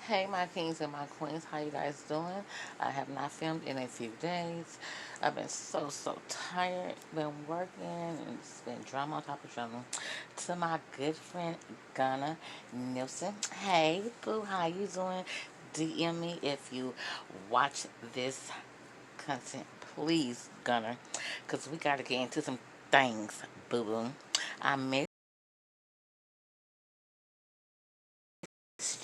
Hey, my kings and my queens, how you guys doing? I have not filmed in a few days. I've been so tired. Been working and it's been drama on top of drama. To my good friend Gunna Nilsson. Hey, boo, how you doing? DM me if you watch this content, please, Gunner, because we got to get into some things, boo boo. I missed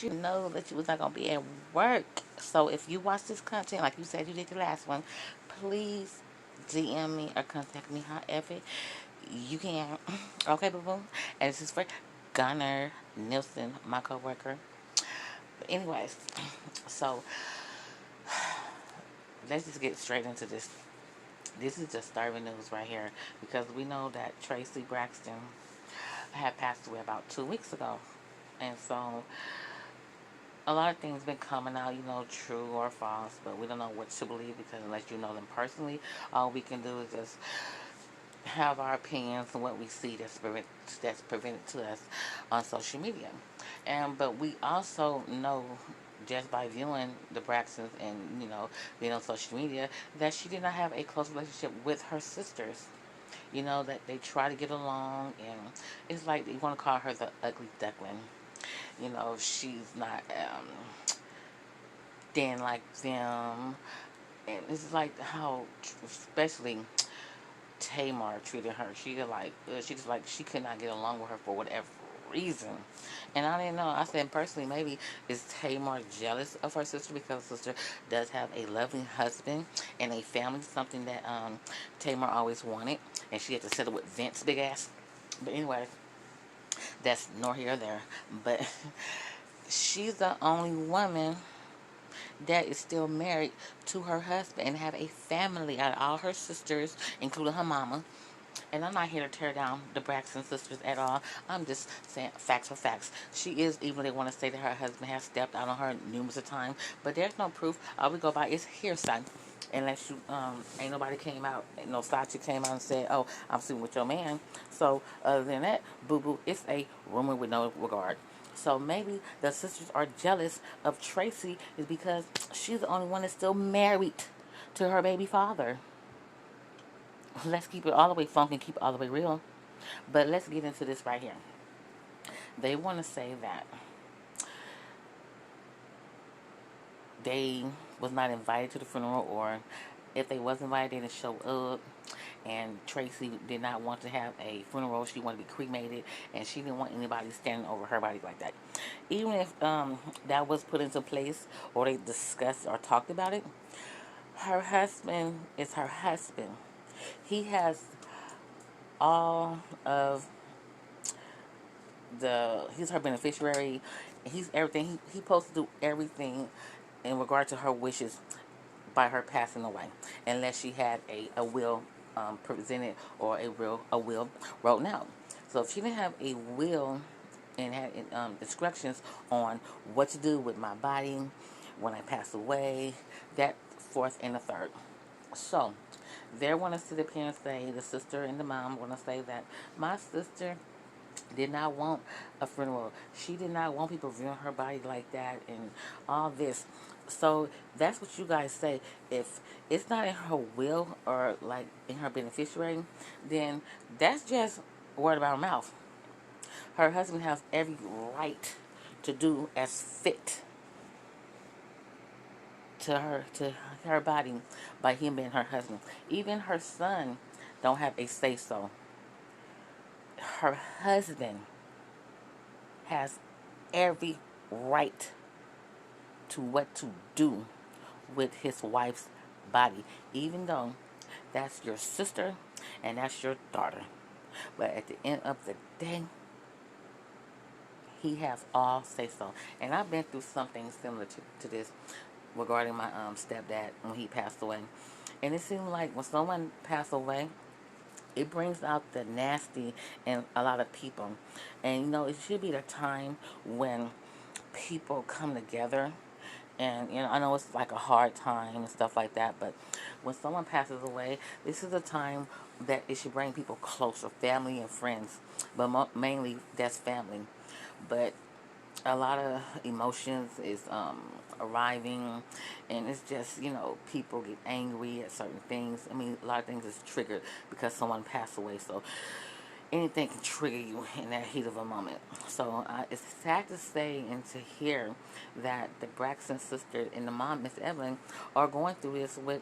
you know that you was not gonna be at work. So if you watch this content, like you said you did the last one, please DM me or contact me however you can. Okay, boo boo. And this is for Gunner Nilsson, my coworker. But anyways, so let's just get straight into this. This is just disturbing news right here because we know that Traci Braxton had passed away about 2 weeks ago, and so a lot of things been coming out, true or false, but we don't know what to believe because unless you know them personally, all we can do is just have our opinions on what we see that's presented to us on social media. And but we also know just by viewing the Braxtons and being on social media that she did not have a close relationship with her sisters. That they try to get along, and it's like they want to call her the ugly duckling. She's not thin like them. And it's like how, especially Tamar treated her. She just like she could not get along with her for whatever reason. And I didn't know. I said personally, maybe is Tamar jealous of her sister because her sister does have a loving husband and a family, something that Tamar always wanted, and she had to settle with Vince big ass. But anyway, that's nor here or there. But she's the only woman that is still married to her husband and have a family out of all her sisters, including her mama. And I'm not here to tear down the Braxton sisters at all. I'm just saying facts are facts. She is, even though they want to say that her husband has stepped out on her numerous of times, but there's no proof. All we go by is hearsay. Unless you, ain't nobody came out, no side chick came out and said, "Oh, I'm sleeping with your man." So other than that, boo boo, it's a rumor with no regard. So maybe the sisters are jealous of Traci is because she's the only one that's still married to her baby father. Let's keep it all the way funky, keep it all the way real. But let's get into this right here. They want to say that they was not invited to the funeral, or if they was invited, they didn't show up. And Traci did not want to have a funeral. She wanted to be cremated, and she didn't want anybody standing over her body like that. Even if that was put into place, or they discussed or talked about it, her husband is her husband. He has all of he's her beneficiary. He's everything. He supposed to do everything in regard to her wishes by her passing away, unless she had a will presented or a will written out. So if she didn't have a will and had instructions on what to do with my body when I pass away, that fourth and the third. So they want to sit up here and say, the sister and the mom want to say that my sister did not want a funeral. She did not want people viewing her body like that and all this. So that's what you guys say. If it's not in her will or like in her beneficiary, then that's just word about her mouth. Her husband has every right to do as fit to her body by him being her husband. Even her son don't have a say so. Her husband has every right to what to do with his wife's body, even though that's your sister and that's your daughter. But at the end of the day, he has all say so. And I've been through something similar to this regarding my stepdad when he passed away. And it seemed like when someone passed away, it brings out the nasty in a lot of people. And it should be the time when people come together. And I know it's like a hard time and stuff like that, but when someone passes away, this is a time that it should bring people closer, family and friends, but mainly that's family. But a lot of emotions is arriving, and it's just, people get angry at certain things. I mean, a lot of things is triggered because someone passed away, so anything can trigger you in that heat of a moment. So it's sad to say and to hear that the Braxton sister and the mom, Miss Evelyn, are going through this with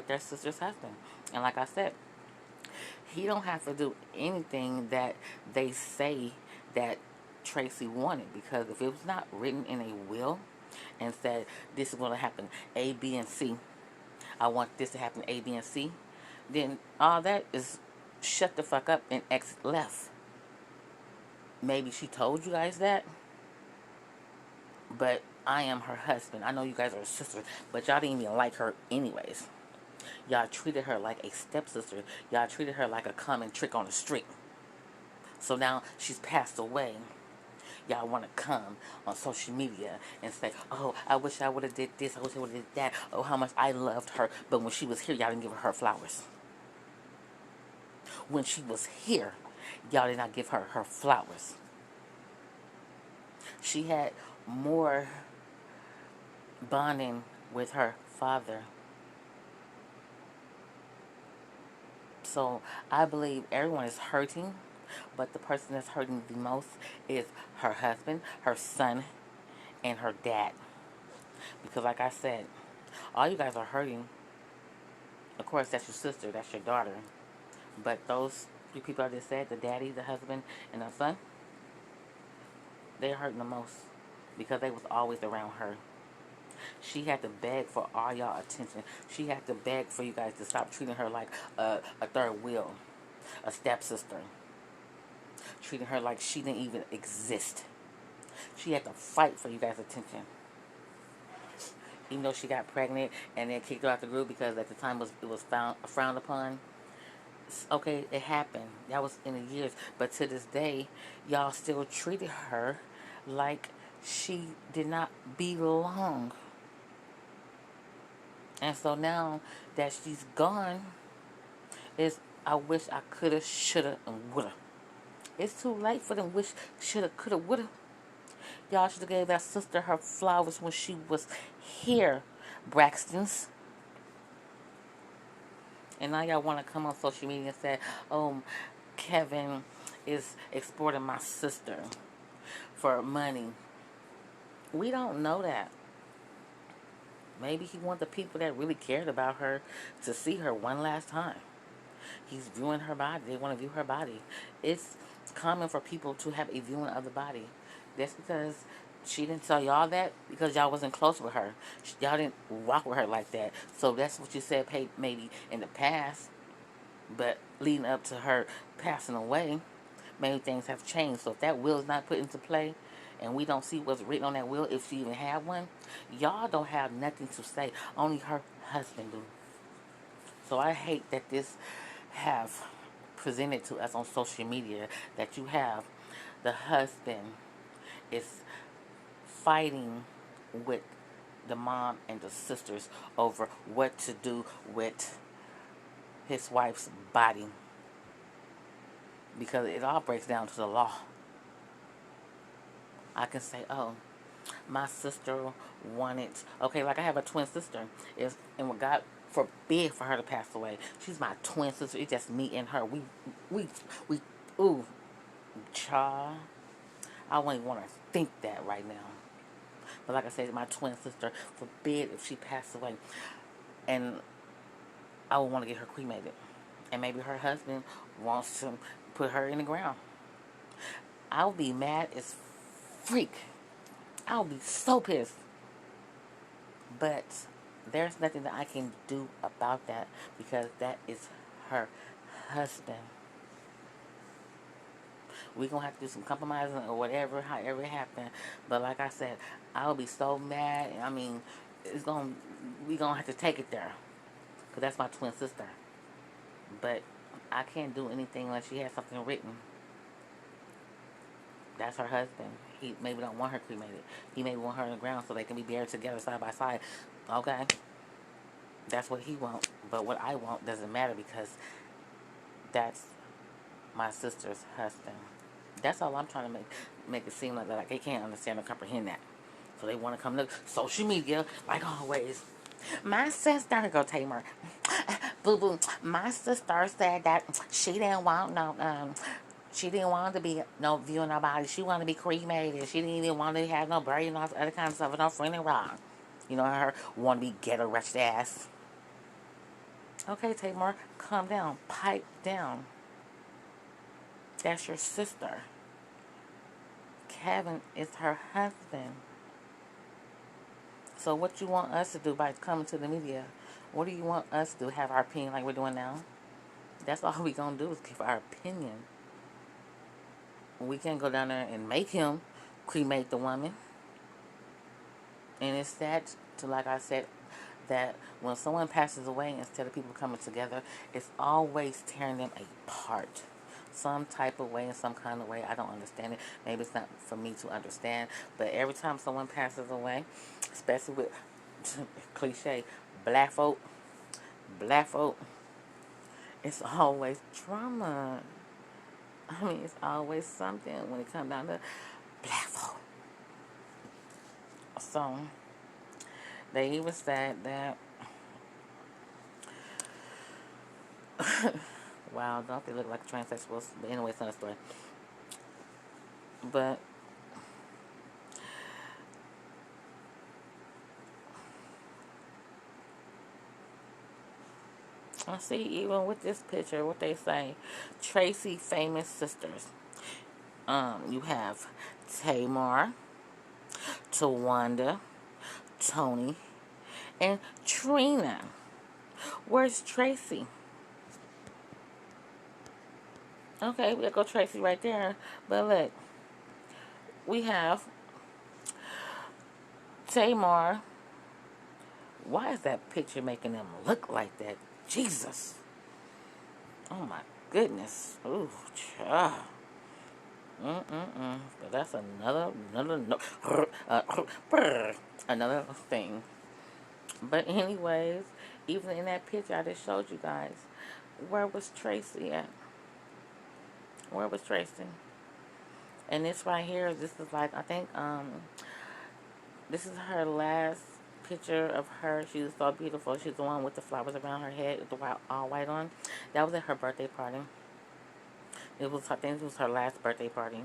their sister's husband. And like I said, he don't have to do anything that they say that Traci wanted, because if it was not written in a will and said this is going to happen A, B, and C, I want this to happen A, B, and C, then all that is shut the fuck up and exit left. Maybe she told you guys that, but I am her husband. I know you guys are sisters, but y'all didn't even like her anyways. Y'all treated her like a stepsister. Y'all treated her like a common trick on the street. So now she's passed away. Y'all want to come on social media and say, oh, I wish I would have did this. I wish I would have did that. Oh, how much I loved her. But when she was here, y'all didn't give her flowers. When she was here, y'all did not give her her flowers. She had more bonding with her father. So I believe everyone is hurting, but the person that's hurting the most is her husband, her son, and her dad. Because like I said, all you guys are hurting. Of course, that's your sister, that's your daughter. But those three people I just said, the daddy, the husband, and the son, they're hurting the most because they was always around her. She had to beg for all y'all attention. She had to beg for you guys to stop treating her like a third wheel, a stepsister. Treating her like she didn't even exist. She had to fight for you guys' attention. Even though she got pregnant and then kicked her out the group because at the time it was frowned upon. Okay, it happened. That was in the years. But to this day, y'all still treated her like she did not belong. And so now that she's gone, I wish I coulda, shoulda, and woulda. It's too late for them wish, shoulda, coulda, woulda. Y'all should have gave that sister her flowers when she was here, Braxtons. And now y'all want to come on social media and say, oh, Kevin is exporting my sister for money. We don't know that. Maybe he want the people that really cared about her to see her one last time. He's viewing her body. They want to view her body. It's common for people to have a viewing of the body. That's because she didn't tell y'all that because y'all wasn't close with her. Y'all didn't walk with her like that. So that's what you said maybe in the past. But leading up to her passing away, many things have changed. So if that will is not put into play and we don't see what's written on that will, if she even had one, y'all don't have nothing to say. Only her husband do. So I hate that this have presented to us on social media that you have the husband is fighting with the mom and the sisters over what to do with his wife's body, because it all breaks down to the law. I can say, oh, my sister wanted, okay, like I have a twin sister, and when God forbid for her to pass away, she's my twin sister. It's just me and her. We, ooh, child, I wouldn't even want to think that right now. But like I said, my twin sister, forbid if she passed away, and I would want to get her cremated. And maybe her husband wants to put her in the ground. I'll be mad as freak. I'll be so pissed. But there's nothing that I can do about that because that is her husband. We're going to have to do some compromising or whatever, however it happened. But like I said, I'll be so mad. I mean, we're going to have to take it there. Because that's my twin sister. But I can't do anything unless she has something written. That's her husband. He maybe don't want her cremated. He maybe want her in the ground so they can be buried together side by side. Okay. That's what he wants. But what I want doesn't matter because that's my sister's husband. That's all I'm trying to make it seem like they can't understand or comprehend that. So they want to come to social media like always. My sister, go Tamer, boo boo. My sister said that she didn't want no she didn't want to be no viewing nobody. She wanted to be cremated. She didn't even want to have no burial and all other kind of stuff. No friend and wrong. You know her want to be ghetto wretched ass. Okay, Tamar, calm down. Pipe down. That's your sister. Kevin is her husband. So what you want us to do by coming to the media? What do you want us to do? Have our opinion like we're doing now? That's all we gonna do is give our opinion. We can't go down there and make him cremate the woman. And it's sad to, like I said, that when someone passes away, instead of people coming together, it's always tearing them apart. Some type of way, in some kind of way. I don't understand it. Maybe it's not for me to understand. But every time someone passes away, especially with cliche, black folk, it's always drama. I mean, it's always something when it comes down to black folk. So, they even said that, wow, don't they look like transsexuals? But anyway, it's another story. But, I see even with this picture, what they say, Traci famous sisters. You have Tamar, Tawanda, Tony, and Trina. Where's Traci? Okay, we'll go Traci right there. But look, we have Tamar. Why is that picture making them look like that? Jesus. Oh my goodness. Ooh, child. But that's another thing. But anyways, even in that picture I just showed you guys, where was Traci at? Where was Traci? And this right here, this is like, I think, this is her last picture of her. She was so beautiful. She's the one with the flowers around her head, with the all white on. That was at her birthday party. I think it was her last birthday party.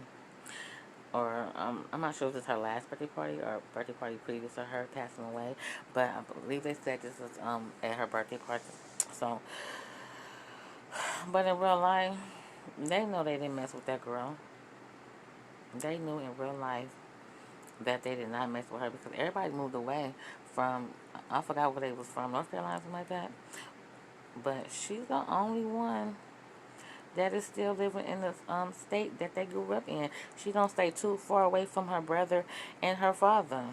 Or, I'm not sure if it was her last birthday party or birthday party previous to her passing away. But I believe they said this was, at her birthday party. So, but in real life, they know they didn't mess with that girl. They knew in real life that they did not mess with her because everybody moved away from, I forgot where they was from, North Carolina, something like that. But she's the only one that is still living in the state that they grew up in. She don't stay too far away from her brother and her father.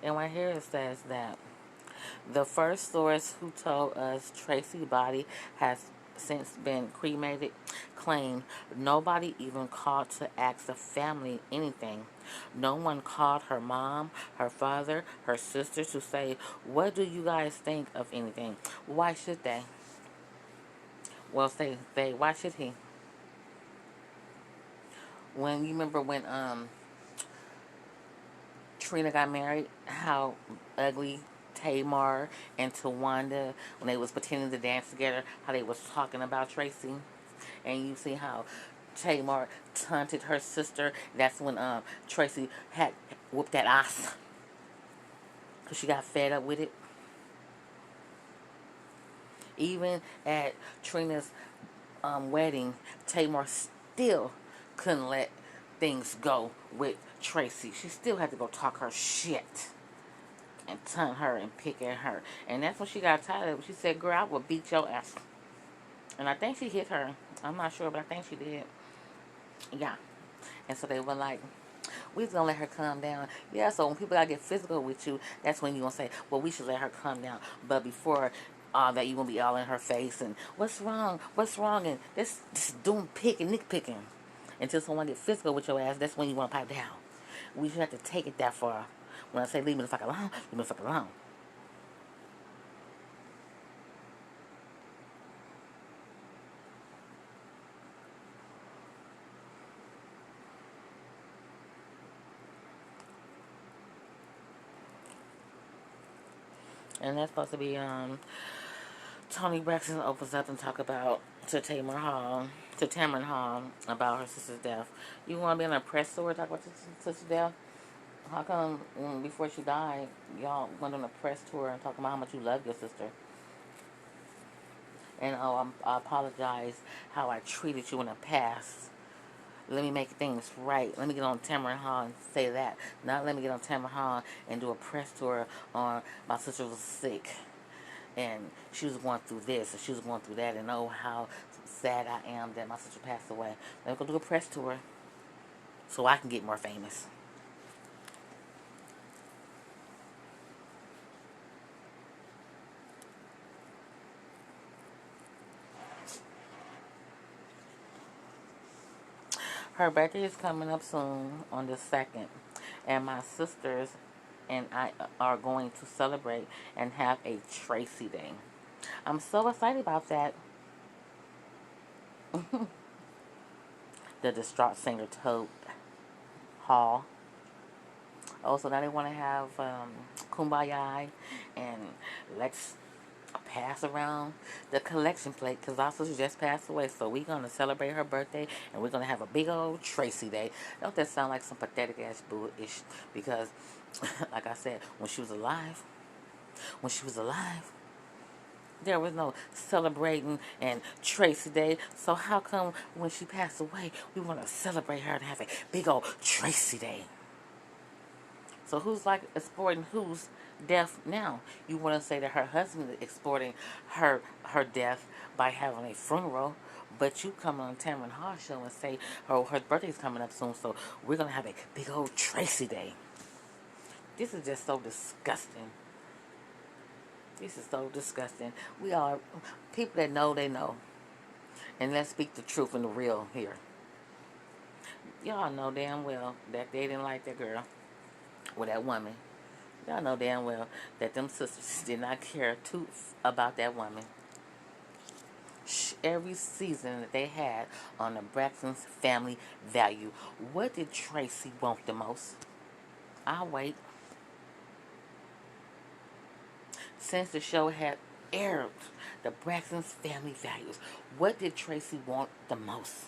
And right here it says that the first source who told us Traci's body has since been cremated claimed nobody even called to ask the family anything. No one called her mom, her father, her sister to say, what do you guys think of anything? Why should they? Well, say they. Why should he? When you remember when Trina got married, how ugly Tamar and Tawanda, when they was pretending to dance together, how they was talking about Traci, and you see how Tamar taunted her sister. That's when Traci had whooped that ass because she got fed up with it. Even at Trina's wedding, Tamar still couldn't let things go with Traci. She still had to go talk her shit and taunt her and pick at her. And that's when she got tired of it. She said, girl, I will beat your ass. And I think she hit her. I'm not sure, but I think she did. Yeah. And so they were like, we just gonna let her calm down. Yeah, so when people gotta get physical with you, that's when you gonna say, well, we should let her calm down. But before all that. You gonna be all in her face and what's wrong? What's wrong? And this doing picking, nitpicking. Until someone get physical with your ass, that's when you want to pipe down. We should have to take it that far. When I say leave me the fuck alone, leave me the fuck alone. And that's supposed to be Tony Braxton opens up and talk about to Tamron Hall about her sister's death. You want to be on a press tour talk about your sister's death? How come before she died, y'all went on a press tour and talking about how much you love your sister? And I apologize how I treated you in the past. Let me make things right. Let me get on Tamron Hall and say that. Not let me get on Tamron Hall and do a press tour on my sister was sick and she was going through this and she was going through that and oh how sad I am that my sister passed away. Let me go do a press tour so I can get more famous. Her birthday is coming up soon on the 2nd, and my sisters and I are going to celebrate and have a Traci Day. I'm so excited about that. The distraught singer told Hall. Also, now they want to have Kumbaya and let's pass around the collection plate because our sister just passed away. So we're going to celebrate her birthday and we're going to have a big old Traci Day. Don't that sound like some pathetic ass bullish? Because, like I said, when she was alive, there was no celebrating and Traci Day. So how come when she passed away, we want to celebrate her and have a big old Traci Day? So who's like exporting whose death now? You want to say that her husband is exporting her death by having a funeral, but you come on Tamron Hall show and say her birthday's coming up soon, so we're gonna have a big old Traci Day. This is just so disgusting. This is so disgusting. We are people that know they know, and let's speak the truth and the real here. Y'all know damn well that they didn't like that girl or that woman. Y'all know damn well that them sisters did not care too about that woman. Every season that they had on the Braxton's Family Value, what did Traci want the most? I'll wait. Since the show had aired, the Braxton's Family Values, what did Traci want the most?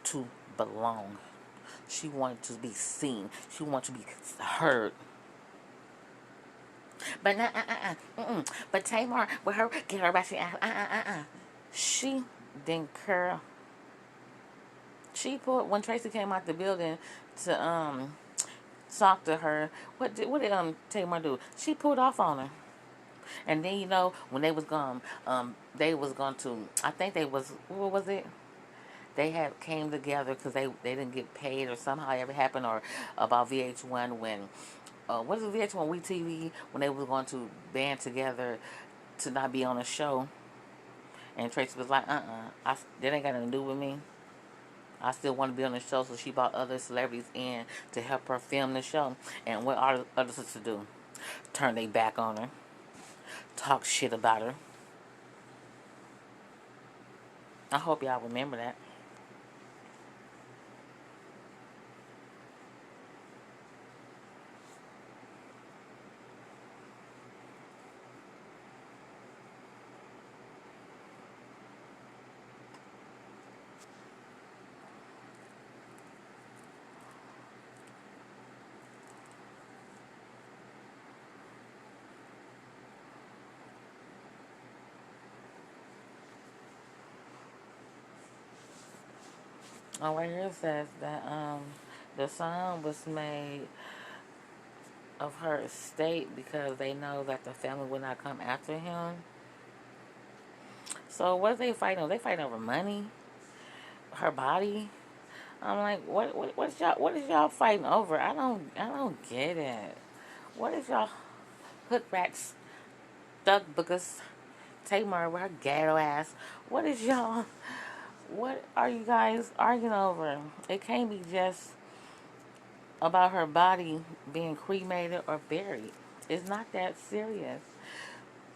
To belong. She wanted to be seen. She wanted to be heard. But but Tamar with her get her back. She didn't care. She pulled when Traci came out the building to talk to her. What did Tamar do? She pulled off on her. And then when they was going to. I think they was what was it? They had came together because they didn't get paid or somehow it ever happened or about VH1 when what is VH1 WeTV when they were going to band together to not be on a show and Traci was like that ain't got nothing to do with me. I still want to be on the show, so she brought other celebrities in to help her film the show. And what are other sisters do? Turn their back on her, talk shit about her. I hope y'all remember that. Oh, right here it says that the song was made of her estate because they know that the family will not come after him. So what are they fighting over? They fighting over money? Her body? I'm like, what is y'all fighting over? I don't get it. What is y'all hood rats Thug bookers. Tamar with her ghetto ass. What is y'all? What are you guys arguing over? It can't be just about her body being cremated or buried. It's not that serious.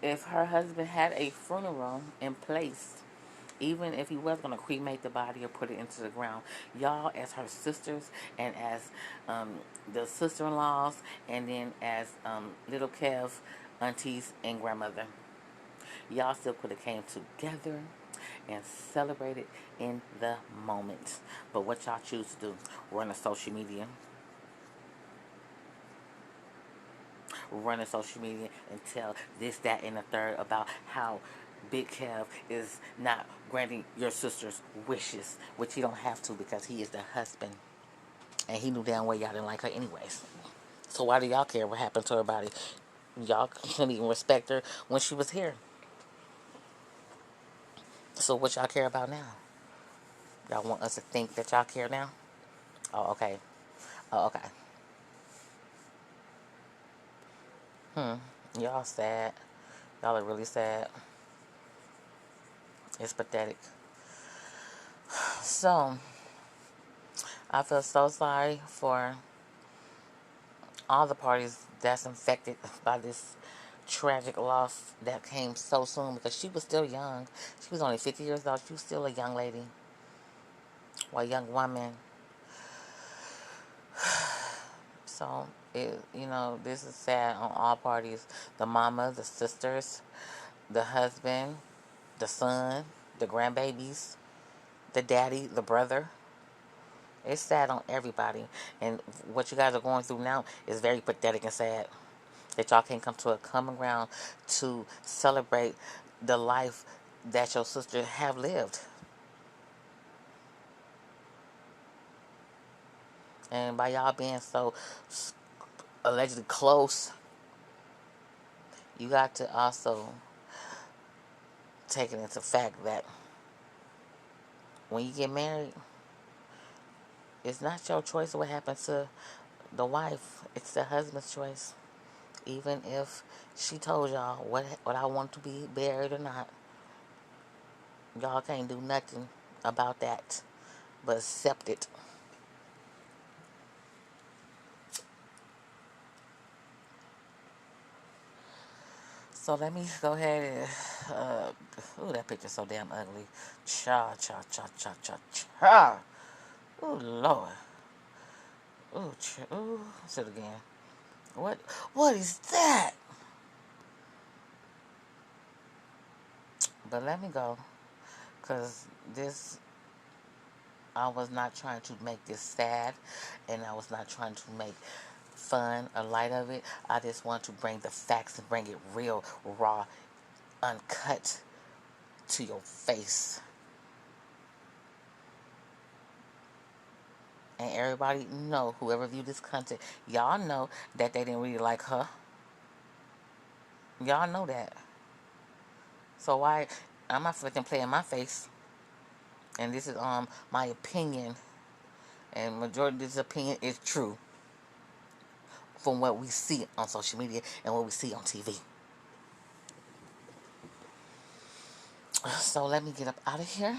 If her husband had a funeral in place, even if he was going to cremate the body or put it into the ground, y'all as her sisters and as um, the sister-in-laws and then as little Kev, aunties, and grandmother, y'all still could have came together and celebrated in the moment. But what y'all choose to do, run a social media, and tell this, that, and the third about how Big Kev is not granting your sister's wishes, which he don't have to because he is the husband. And he knew damn well y'all didn't like her anyways. So why do y'all care what happened to her body? Y'all couldn't even respect her when she was here. So what y'all care about now? Y'all want us to think that y'all care now? Oh, okay. Oh, okay. Y'all sad. Y'all are really sad. It's pathetic. So, I feel so sorry for all the parties that's infected by this tragic loss that came so soon because she was still young. She was only 50 years old. She was still a young lady or a young woman. So, this is sad on all parties. The mama, the sisters, the husband, the son, the grandbabies, the daddy, the brother. It's sad on everybody. And what you guys are going through now is very pathetic and sad. That y'all can't come to a common ground to celebrate the life that your sister have lived. And by y'all being so allegedly close, you got to also take it into fact that when you get married, it's not your choice what happens to the wife. It's the husband's choice. Even if she told y'all what I want to be buried or not, y'all can't do nothing about that but accept it. So let me go ahead and, ooh, that picture's so damn ugly. Cha, cha, cha, cha, cha, cha. Ooh, Lord. Ooh, ooh, say it again. What is that? But let me go, because this, I was not trying to make this sad, and I was not trying to make fun or light of it. I just want to bring the facts and bring it real, raw, uncut to your face. And everybody know, whoever viewed this content, y'all know that they didn't really like her. Y'all know that. So why, I'm not letting them play in my face. And this is my opinion. And majority of this opinion is true from what we see on social media and what we see on TV. So let me get up out of here.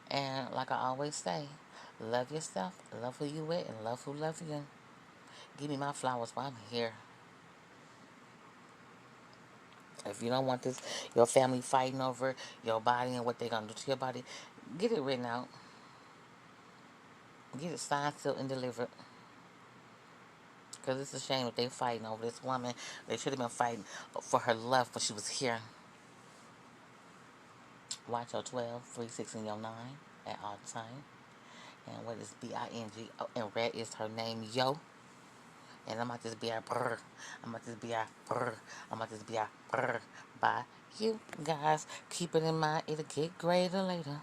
And like I always say, love yourself, love who you with, and love who loves you. Give me my flowers while I'm here. If you don't want this, your family fighting over your body and what they're going to do to your body, get it written out. Get it signed, sealed, and delivered. Because it's a shame if they fighting over this woman. They should have been fighting for her love when she was here. Watch your 12, 3, 6, and your 9 at all time. And what is B-I-N-G? Oh, and red is her name, Yo. And I'm about to be a brr. I'm about to be a brr. I'm about to be a brr. Bye. You guys, keep it in mind, it'll get greater later.